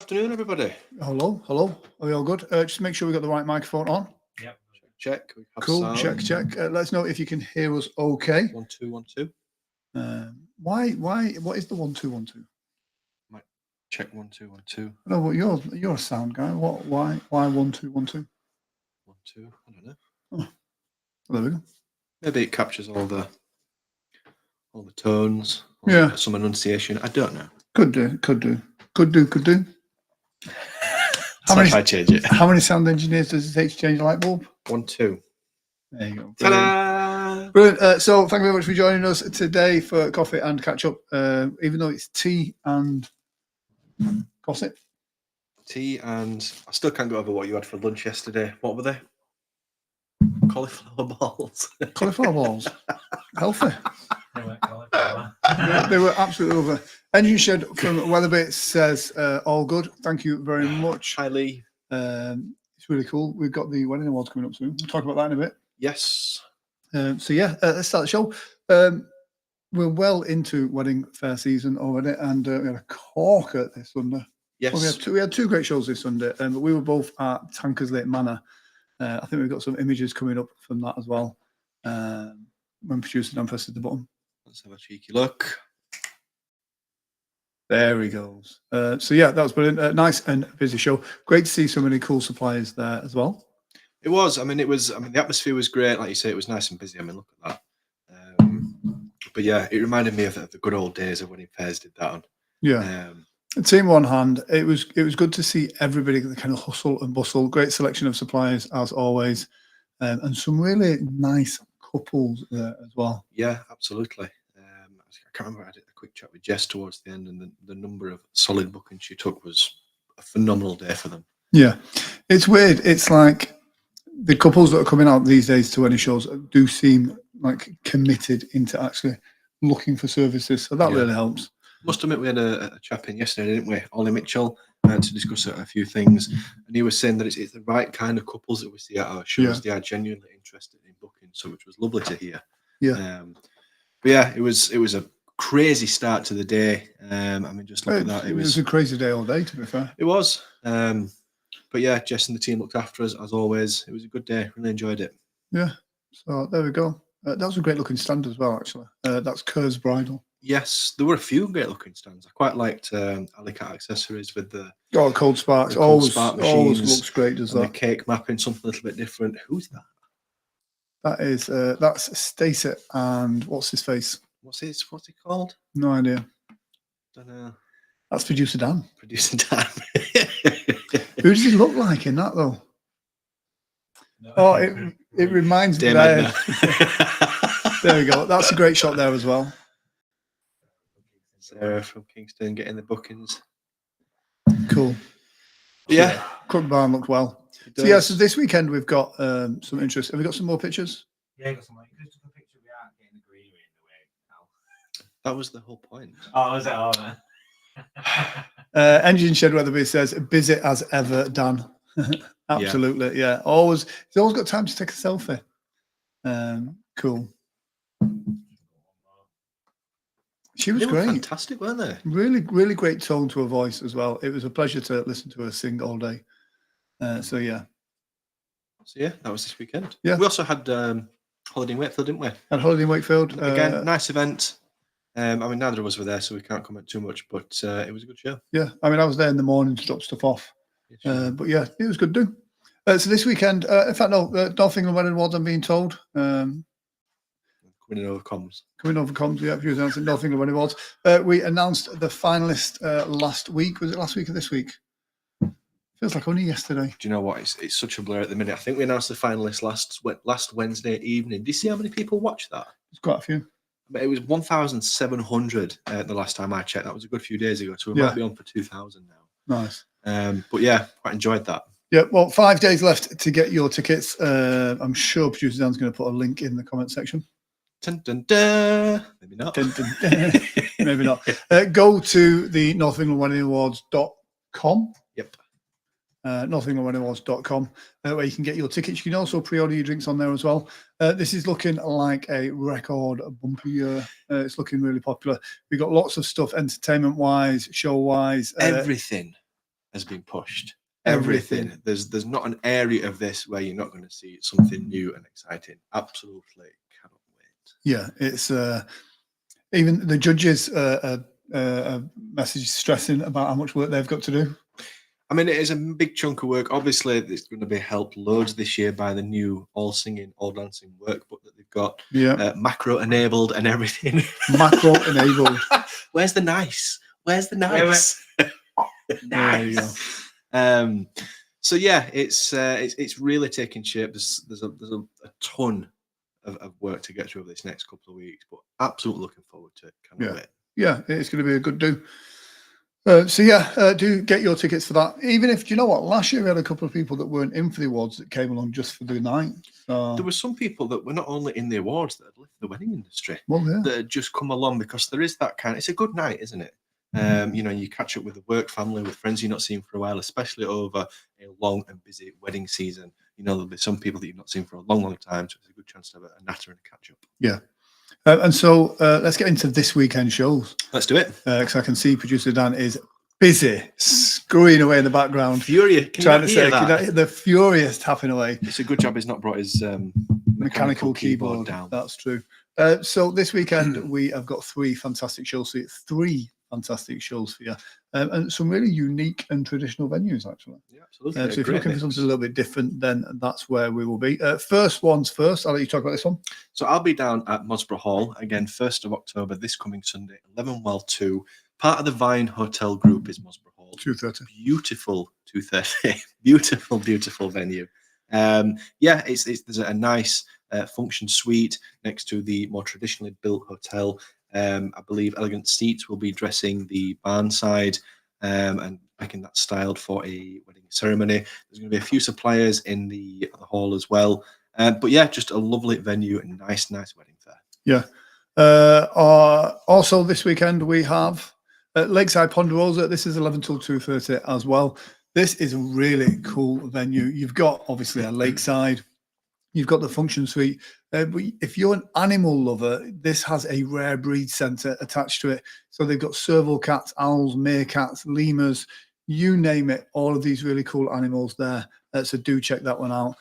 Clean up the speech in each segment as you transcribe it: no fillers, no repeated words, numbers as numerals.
afternoon, everybody. Hello. Are we all good? Just make sure we got the right microphone on. Yep. Check. We have Cool. sound. Check. Let us know if you can hear us. Okay. 1 2 1 2. Why? What is the 1 2 1 2? Check 1 2 1 2. No, but you're a sound guy. What? Why 1 2 1 2? 1 2. I don't know. Oh, well, there we go. Maybe it captures all the tones. Yeah. Some enunciation. I don't know. Could do. If I change it. How many sound engineers does it take to change a light bulb? 1 2. There you go. Ta-da! Brilliant. So thank you very much for joining us today for coffee and catch up. Even though it's tea and gossip. Tea and I still can't go over what you had for lunch yesterday. What were they? Cauliflower balls. Cauliflower balls. Healthy. They weren't cauliflower. They were absolutely over. Engine Shed from Weatherbit says, all good. Thank you very much. Hi, Lee. It's really cool. We've got the wedding awards coming up soon. We'll talk about that in a bit. Yes. So yeah, let's start the show. We're well into wedding fair season already, and we had a corker this Sunday. Yes. Well, we had two great shows this Sunday, but we were both at Tankersley Manor. I think we've got some images coming up from that as well. When producer Dan presses the button. Let's have a cheeky look. There he goes. So yeah, that was brilliant. Nice and busy show. Great to see so many cool suppliers there as well. It was. I mean, the atmosphere was great. Like you say, it was nice and busy. I mean, look at that. But yeah, it reminded me of the good old days of when fairs did that on. Yeah. Team one hand, it was good to see everybody kind of hustle and bustle. Great selection of suppliers as always, and some really nice couples there as well. Yeah, absolutely. I can't remember. I did a quick chat with Jess towards the end, and the number of solid bookings she took was a phenomenal day for them. Yeah, it's weird. It's like the couples that are coming out these days to wedding shows do seem like committed into actually looking for services, so that really helps. Must admit, we had a chap in yesterday, didn't we? Ollie Mitchell, to discuss a few things, and he was saying that it's the right kind of couples that we see at our shows. Yeah. They are genuinely interested in booking, so which was lovely to hear. Yeah. But yeah, it was a crazy start to the day. I mean, just look at that. It was a crazy day all day, to be fair. It was. But yeah, Jess and the team looked after us as always. It was a good day. Really enjoyed it. Yeah. So there we go. That was a great looking stand as well, actually. That's Kerr's Bridal. Yes, there were a few great looking stands. I quite liked Alicat Accessories with the Cold Sparks. Always looks great, does that? The cake mapping, something a little bit different. Who's that? That is that's Stacey and what's his face? What's he called? No idea. Don't know. That's producer Dan. Producer Dan. Who does he look like in that though? No. Oh, it reminds me there. There we go. That's a great shot there as well. Sarah from Kingston getting the bookings. Cool. Yeah. Crook Barn looked well. So yeah, so this weekend we've got some interest. Have we got some more pictures? Yeah, got some. You just took a picture of the art getting the greenery in the way now. That was the whole point. Oh, was it? Oh, man. Engine Shed Weatherby says busy as ever, Dan. Absolutely, yeah. Always, he's always got time to take a selfie. Cool. She was great. Fantastic, weren't they? Really, really great tone to her voice as well. It was a pleasure to listen to her sing all day. So yeah. So yeah, that was this weekend. Yeah. We also had Holiday in Wakefield, didn't we? At Holiday in Wakefield. Again, nice event. I mean, neither of us were there, so we can't comment too much, but it was a good show. Yeah, I mean, I was there in the morning to drop stuff off. But yeah, it was good to do. So this weekend, in fact, no, North England Wedding Awards, I'm being told. Coming over comms. Yeah, if you announced North England Wedding Awards. We announced the finalist last week. Was it last week or this week? Feels like only yesterday. Do you know what? It's such a blur at the minute. I think we announced the finalists last Wednesday evening. Do you see how many people watched that? There's quite a few. But it was 1,700 the last time I checked. That was a good few days ago. So we might be on for 2,000 now. Nice. But yeah, quite enjoyed that. Yeah, well, 5 days left to get your tickets. I'm sure producer Dan's going to put a link in the comment section. Dun, dun, dun. Maybe not. Dun, dun, dun. Maybe not. Go to the North England Wedding Awards.com. Yep. NorthEnglandWeddingAwards.com, where you can get your tickets. You can also pre-order your drinks on there as well. This is looking like a record bumper year. It's looking really popular. We've got lots of stuff, entertainment-wise, show-wise. Everything has been pushed. Everything. There's not an area of this where you're not going to see something new and exciting. Absolutely cannot wait. Yeah, it's even the judges message stressing about how much work they've got to do. I mean, it is a big chunk of work. Obviously, it's going to be helped loads this year by the new all singing, all dancing workbook that they've got, Yeah, macro enabled and everything. macro enabled. Where's the nice? Where's the Where- nice? There you go. So yeah, it's really taking shape. There's a ton of work to get through over this next couple of weeks, but absolutely looking forward to it. Cannot wait. Yeah, it's going to be a good do. So yeah, do get your tickets for that. Even if, do you know what? Last year we had a couple of people that weren't in for the awards that came along just for the night. So, There were some people that were not only in the awards that had left the wedding industry well, yeah. that had just come along because there is that kind. It's a good night, isn't it? You know, you catch up with the work family, with friends you've not seen for a while, especially over a long and busy wedding season. You know, there'll be some people that you've not seen for a long, long time, so it's a good chance to have a natter and a catch up. Yeah. And so let's get into this weekend shows. Let's do it. Because I can see producer Dan is busy screwing away in the background, Furious. Can trying you to not hear say that? the furious tapping away. It's a good job he's not brought his Mechanical keyboard down. That's true. So this weekend we have got three fantastic shows for you. And some really unique and traditional venues, actually. Yeah, absolutely. So if you're looking for something a little bit different, then that's where we will be. First ones first. I'll let you talk about this one. So I'll be down at Mosborough Hall again, 1st of October, this coming Sunday, 11 well 2. Part of the Vine Hotel Group is Mosborough Hall. 2:30. Beautiful 2:30. Beautiful venue. Yeah, there's a nice function suite next to the more traditionally built hotel. I believe Elegant Seats will be dressing the barn side and making that styled for a wedding ceremony. There's going to be a few suppliers in the hall as well. But yeah, just a lovely venue and nice wedding fair. Yeah. Also this weekend we have Lakeside Ponderosa. This is 11 till 2:30 as well. This is a really cool venue. You've got obviously a lakeside. You've got the function suite. But if you're an animal lover, this has a rare breed centre attached to it. So they've got serval cats, owls, meerkats, lemurs, you name it. All of these really cool animals there. So do check that one out.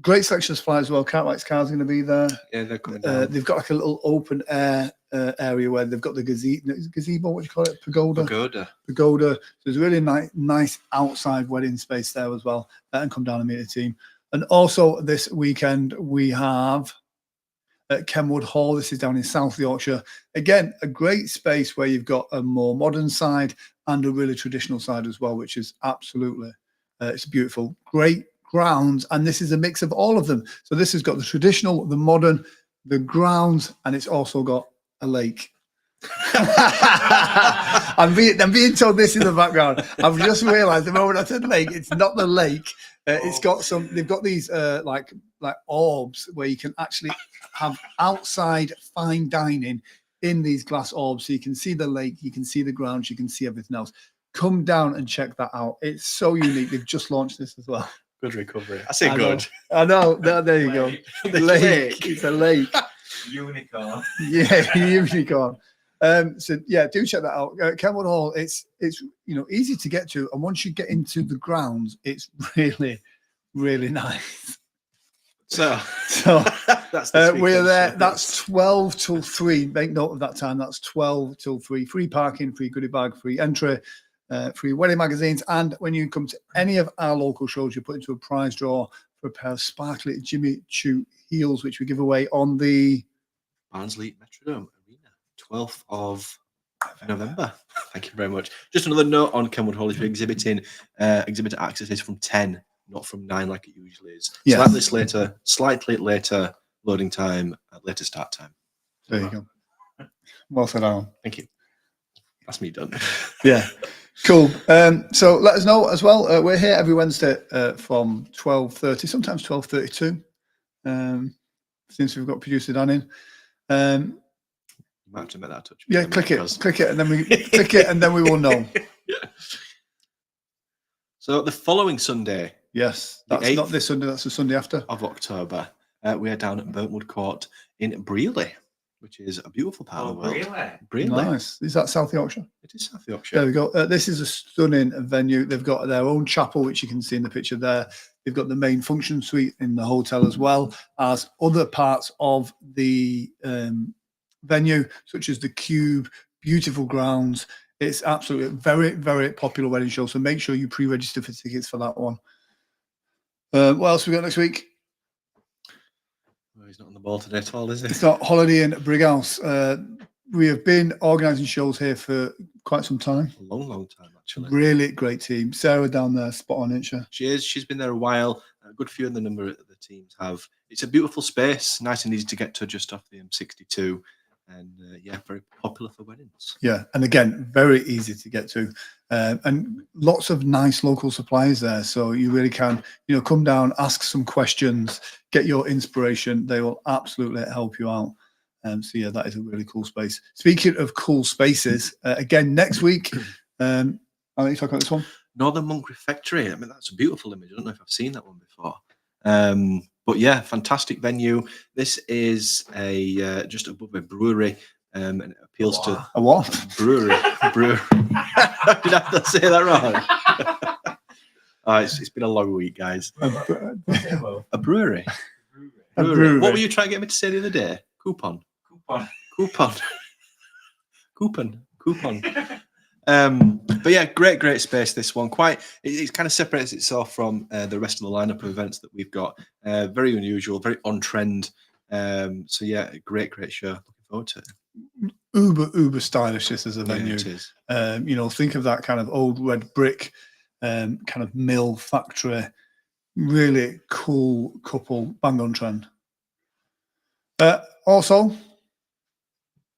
Great selection of supplies as well. Cartwright's Car's going to be there. Yeah, they're coming down. They've got like a little open air area where they've got the gazebo, what do you call it? Pagoda. So there's a really nice outside wedding space there as well. And come down and meet the team. And also this weekend we have at Kenwood Hall. This is down in South Yorkshire. Again, a great space where you've got a more modern side and a really traditional side as well, which is absolutely, it's beautiful. Great grounds. And this is a mix of all of them. So this has got the traditional, the modern, the grounds, and it's also got a lake. I'm being told this in the background. I've just realised the moment I said lake, it's not the lake. It's got some. They've got these like orbs where you can actually have outside fine dining in these glass orbs, so you can see the lake, you can see the grounds, you can see everything else. Come down and check that out. It's so unique. They've just launched this as well. Good recovery. I say good. I know. There you go. The Lake. It's a lake. Unicorn. Yeah, unicorn. So yeah, do check that out. Kenwood Hall. It's easy to get to, and once you get into the grounds, it's really nice. So that's we're there. That's 12 till 3. Make note of that time. That's 12 till 3. Free parking, free goodie bag, free entry, free wedding magazines. And when you come to any of our local shows, you're put into a prize draw for a pair of sparkly Jimmy Choo heels, which we give away on the Barnsley Metrodome Arena, 12th of November. Thank you very much. Just another note on Kenwood Hall: if you're exhibiting, exhibitor access is from 10, not from 9 like it usually is. Yes. Slightly later loading time, later start time. There you go. Well said, Alan. Thank you. That's me done. Yeah, cool. So let us know as well. We're here every Wednesday from 12:30, sometimes 12:32. Since we've got producer Dan in. You might have to make that touch. Yeah, click it, and then we click it, and then we will know. Yeah. So the following Sunday. Yes, that's not this Sunday. That's the Sunday after of October. We are down at Burntwood Court in Brearley. which is a beautiful part of the world. Really? Really? Nice. Is that South Yorkshire? It is South Yorkshire. There we go. This is a stunning venue. They've got their own chapel, which you can see in the picture there. They've got the main function suite in the hotel, as well as other parts of the venue, such as the Cube, beautiful grounds. It's absolutely very, very popular wedding show. So make sure you pre-register for tickets for that one. What else we got next week? Well, he's not on the ball today at all, is he? It's got Holiday Inn Brighouse. We have been organising shows here for quite some time. A long, long time, actually. Really great team. Sarah down there, spot on, isn't she? She is. She's been there a while. A good few of the number of the teams have. It's a beautiful space, nice and easy to get to just off the M62. And yeah, very popular for weddings. Yeah, and again, very easy to get to, and lots of nice local suppliers there. So you really can, come down, ask some questions, get your inspiration. They will absolutely help you out. So yeah, that is a really cool space. Speaking of cool spaces, again next week, I'll let you talk about this one. Northern Monk Refectory. I mean, that's a beautiful image. I don't know if I've seen that one before. But yeah, fantastic venue. This is a just above a brewery, and it appeals to A what? brewery. Brewery. Did I have to say that wrong? It's been a long week, guys. A brewery. A brewery. What were you trying to get me to say the other day? Coupon. But yeah, great space. This one it kind of separates itself from the rest of the lineup of events that we've got. Very unusual, very on trend. So yeah, great show. Looking forward to it. Uber stylish. This is a venue. Yeah, it is. Think of that kind of old red brick, kind of mill factory. Really cool couple, bang on trend. Also,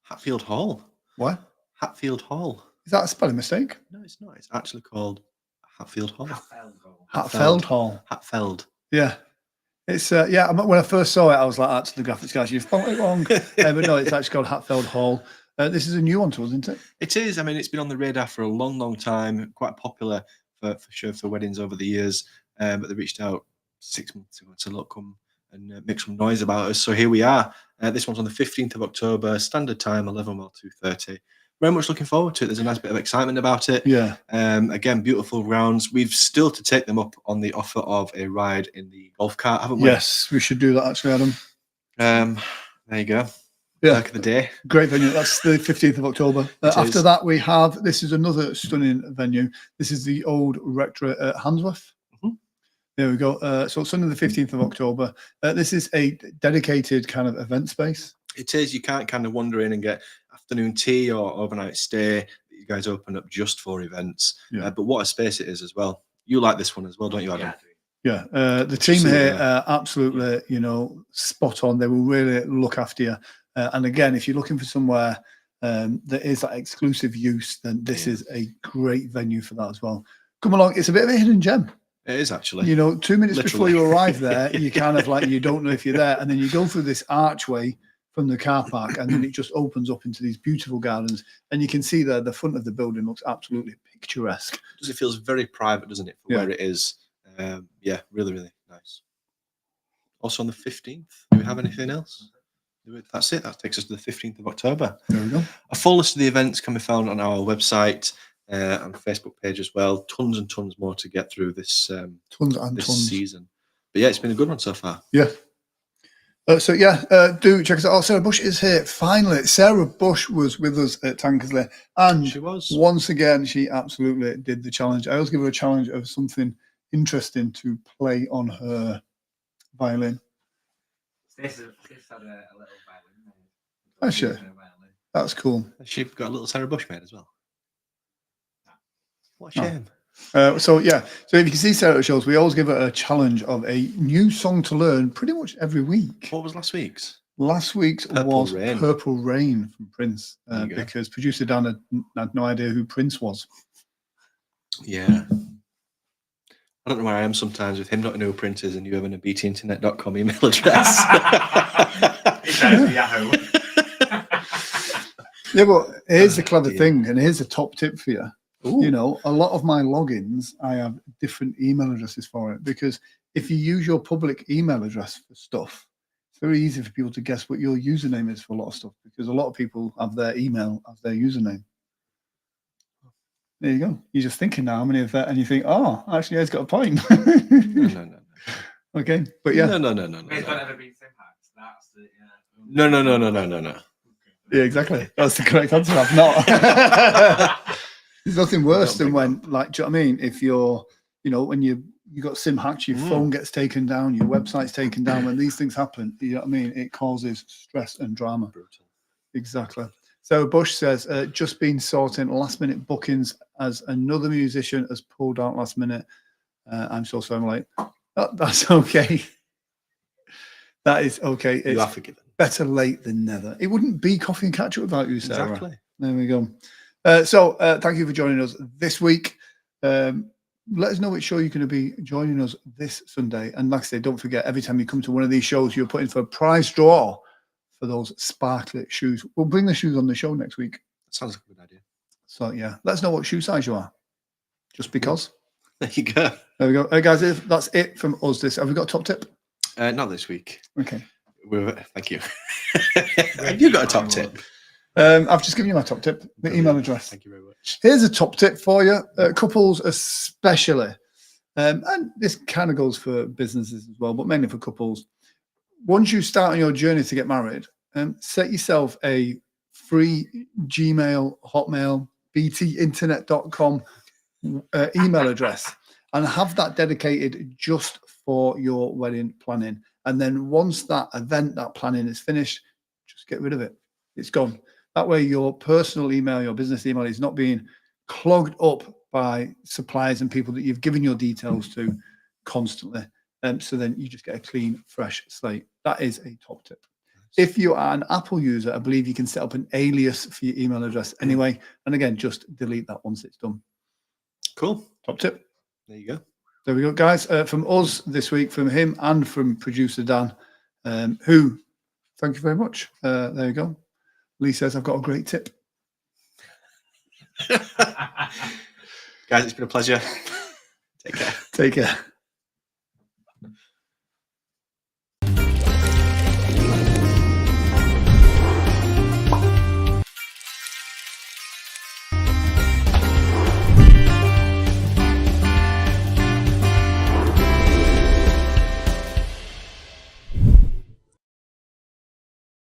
Hatfield Hall. what? Hatfield Hall. Is that a spelling mistake? No, it's not. It's actually called Hatfield Hall. Hatfield Hall. Hatfield. Yeah. It's when I first saw it, I was like, that's the graphics guys, you've spelled it wrong. But no, it's actually called Hatfield Hall. This is a new one to us, isn't it? It is. I mean, it's been on the radar for a long time. Quite popular for weddings over the years. But they reached out 6 months ago to look, come and make some noise about us. So here we are. This one's on the 15th of October, standard time, 11 or 2:30. Very much looking forward to it. There's a nice bit of excitement about it. Yeah. Again, beautiful grounds. We've still to take them up on the offer of a ride in the golf cart, haven't we? Yes, we should do that actually, Adam. There you go. Yeah. Perk of the day. Great venue. That's the 15th of October. After that, we have, this is another stunning venue. This is the old rectorate at Handsworth. There we go. So Sunday the 15th of October. This is a dedicated kind of event space. It is. You can't kind of wander in and get afternoon tea or overnight stay. You guys open up just for events. Yeah. But what a space it is as well. You like this one as well, don't you, Adam? Yeah. The team here are absolutely, spot on. They will really look after you. And again, if you're looking for somewhere that is that exclusive use, then this is a great venue for that as well. Come along. It's a bit of a hidden gem. It is actually. 2 minutes before Literally. you arrive there, you kind of like, you don't know if you're there. And then you go through this archway from the car park, and then it just opens up into these beautiful gardens. And you can see there, the front of the building looks absolutely picturesque. It feels very private, doesn't it, for where it is? Yeah, really nice. Also on the 15th, do we have anything else? That's it. That takes us to the 15th of October. There we go. A full list of the events can be found on our website and Facebook page as well. Tons and tons more to get through this Tons. season. But yeah, it's been a good one so far. Yeah. Do check us out. Sarah Bush is here. Finally, Sarah Bush was with us at Tankersley. And She was. once again, she absolutely did the challenge. I always give her a challenge of something interesting to play on her violin. This had a little violin. Has she? That's cool. She's got a little Sarah Bush made as well. What a shame. So if you can see Sarah at shows, we always give her a challenge of a new song to learn pretty much every week. What was last week's? Last week's was Purple Rain from Prince, because producer Dan had no idea who Prince was. Yeah. I don't know where I am sometimes with him not knowing who Prince is and you having a btinternet.com email address. Yahoo. Yeah, but here's the clever thing, and here's a top tip for you. Ooh. A lot of my logins, I have different email addresses for it, because if you use your public email address for stuff, It's very easy for people to guess what your username is for a lot of stuff because a lot of people have their email as their username. There you go. You're just thinking now how many of that, and you think, oh, actually, he's got a point. No. Okay, but yeah, No. They've not ever been sim hacked. That's the No. yeah, exactly. That's the correct answer. I've not. There's nothing worse than when, like, do you know what I mean? If you're, when you got sim hacked, your phone gets taken down, your website's taken down. When these things happen, you know what I mean? It causes stress and drama. Brutal. Exactly. So Bush says, just been sorting last minute bookings as another musician has pulled out last minute. I'm so sorry. I'm like, oh, that's okay. That is okay. You It's are forgiven. better late than never. It wouldn't be Coffee and Catch Up without you, Sarah. Exactly. There we go. So thank you for joining us this week. Let us know which show you're going to be joining us this Sunday. And like I say, don't forget, every time you come to one of these shows, you're putting for a prize draw for those sparklet shoes. We'll bring the shoes on the show next week. That sounds like a good idea. So yeah, let us know what shoe size you are. Just because. There you go. There we go. Hey guys, that's it from us. Have we got a top tip? Not this week. Okay. Thank you. Have you got a top tip? I've just given you my top tip, the email address. Thank you very much. Here's a top tip for you, couples especially. And this kind of goes for businesses as well, but mainly for couples. Once you start on your journey to get married, set yourself a free Gmail, Hotmail, btinternet.com email address and have that dedicated just for your wedding planning. And then once that event, that planning is finished, just get rid of it. It's gone. That way your personal email, your business email is not being clogged up by suppliers and people that you've given your details to constantly. So then you just get a clean, fresh slate. That is a top tip. If you are an Apple user, I believe you can set up an alias for your email address anyway. And again, just delete that once it's done. Cool. Top tip. There you go. There we go, guys. From us this week, from him and from producer Dan, who, thank you very much. There you go. Lee says, I've got a great tip. Guys, it's been a pleasure. Take care. Take care.